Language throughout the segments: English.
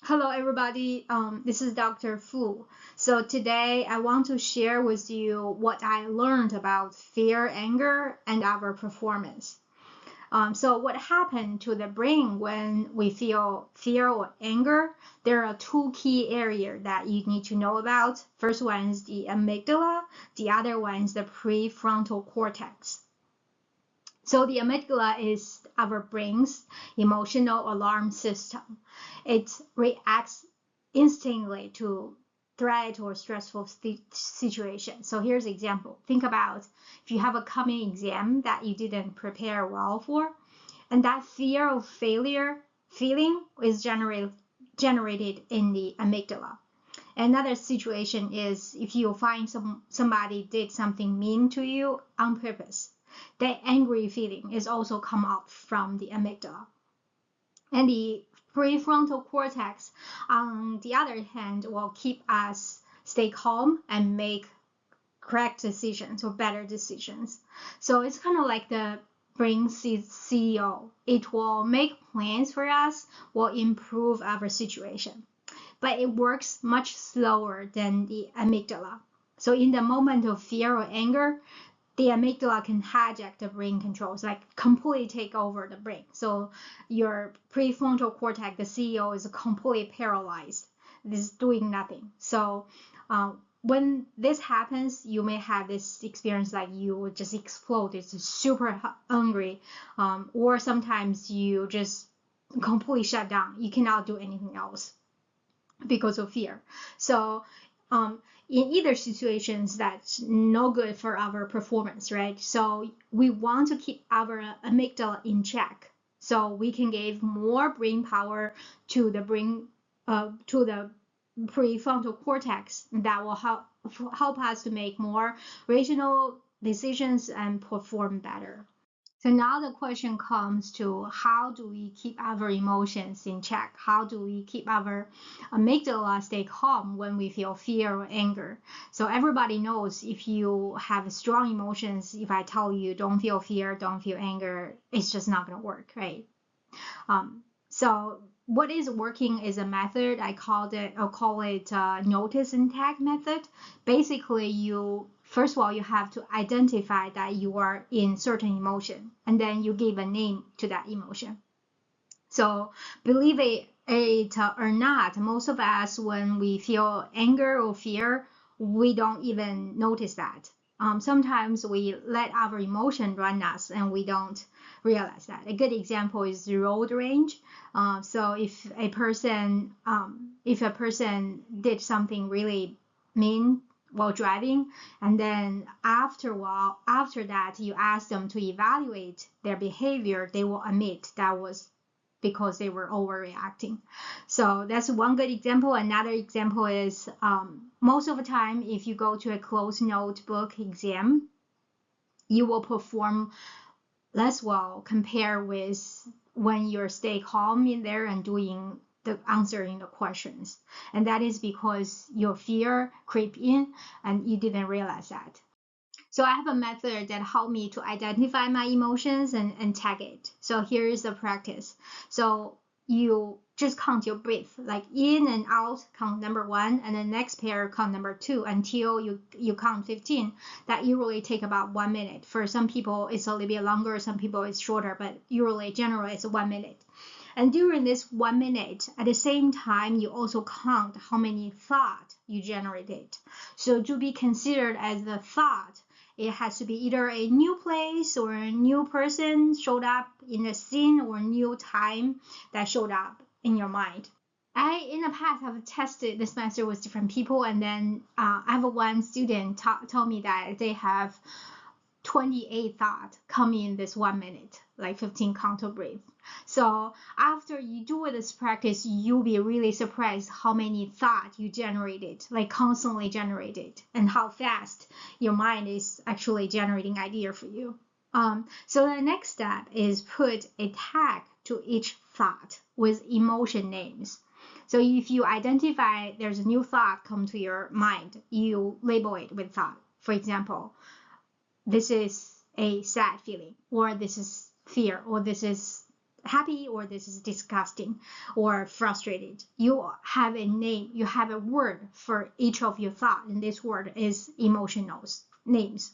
Hello, everybody. This is Dr. Fu. So today I want to share with you what I learned about fear, anger, and our performance. So what happened to the brain when we feel fear or anger? There are two key areas that you need to know about. First one is the amygdala. The other one is the prefrontal cortex. So the amygdala is our brain's emotional alarm system. It reacts instantly to threat or stressful situation. So here's an example. Think about if you have a coming exam that you didn't prepare well for, and that fear of failure feeling is generated in the amygdala. Another situation is if you find somebody did something mean to you on purpose. That angry feeling is also come out from the amygdala. And the prefrontal cortex, on the other hand, will keep us stay calm and make correct decisions or better decisions. So it's kind of like the brain CEO. It will make plans for us, will improve our situation, but it works much slower than the amygdala. So in the moment of fear or anger, the amygdala can hijack the brain controls, like completely take over the brain. So your prefrontal cortex, the CEO, is completely paralyzed. This is doing nothing. So when this happens, you may have this experience like you would just explode. It's super hungry, or sometimes you just completely shut down. You cannot do anything else because of fear. So in either situations, that's no good for our performance, right? So we want to keep our amygdala in check, so we can give more brain power to the prefrontal cortex that will help us to make more rational decisions and perform better. So now the question comes to how do we keep our emotions in check? How do we keep our amygdala stay calm when we feel fear or anger? So everybody knows if you have strong emotions, if I tell you don't feel fear, don't feel anger, it's just not going to work, right? So what is working is a method. I'll call it notice and tag method. Basically, you first of all you have to identify that you are in certain emotion, and then you give a name to that emotion. So believe it or not, most of us when we feel anger or fear, we don't even notice that. Sometimes we let our emotion run us and we don't realize that. A good example is road rage. So if a person did something really mean while driving, and then after that you ask them to evaluate their behavior, they will admit that was because they were overreacting. So that's one good example. Another example is most of the time, if you go to a closed notebook exam, you will perform less well compared with when you're stay calm in there and doing the answering the questions. And that is because your fear creep in and you didn't realize that. So I have a method that helped me to identify my emotions and tag it. So here is the practice. So you just count your breath, like in and out, count number 1, and the next pair count number 2 until you count 15. That usually take about 1 minute. For some people, it's a little bit longer. Some people it's shorter, but usually, generally, it's 1 minute. And during this 1 minute, at the same time, you also count how many thoughts you generated. So to be considered as the thought, it has to be either a new place or a new person showed up in the scene or a new time that showed up in your mind. In the past, have tested this method with different people, and then I have one student told me that they have 28 thoughts come in this 1 minute, like 15 count of breath. So after you do this practice, you'll be really surprised how many thoughts you generated, like constantly generated, and how fast your mind is actually generating idea for you. So the next step is put a tag to each thought with emotion names. So if you identify there's a new thought come to your mind, you label it with thought. For example, this is a sad feeling, or this is fear, or this is happy, or this is disgusting or frustrated. You have a name, you have a word for each of your thought, and this word is emotional names.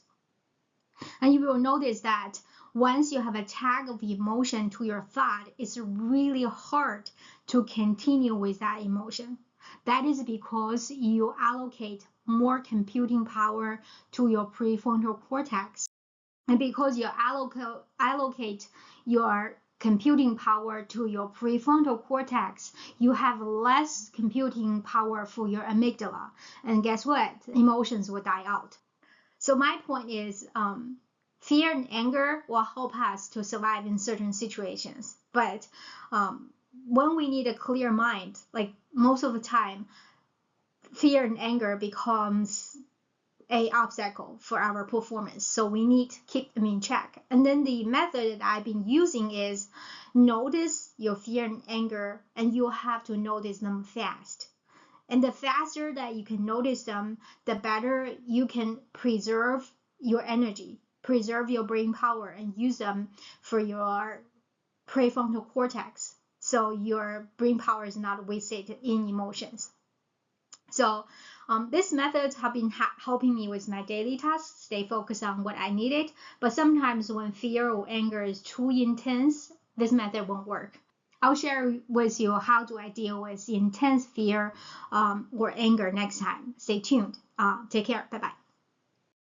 And you will notice that once you have a tag of emotion to your thought, it's really hard to continue with that emotion. That is because you allocate more computing power to your prefrontal cortex. And because you allocate your computing power to your prefrontal cortex, you have less computing power for your amygdala. And guess what? Emotions will die out. So my point is, fear and anger will help us to survive in certain situations. But when we need a clear mind, like most of the time, fear and anger becomes a obstacle for our performance. So we need to keep them in check. And then the method that I've been using is notice your fear and anger, and you have to notice them fast. And the faster that you can notice them, the better you can preserve your energy, preserve your brain power, and use them for your prefrontal cortex. So your brain power is not wasted in emotions. So these methods have been helping me with my daily tasks, stay focused on what I needed. But sometimes when fear or anger is too intense, this method won't work. I'll share with you how do I deal with intense fear or anger next time. Stay tuned. Take care. Bye-bye.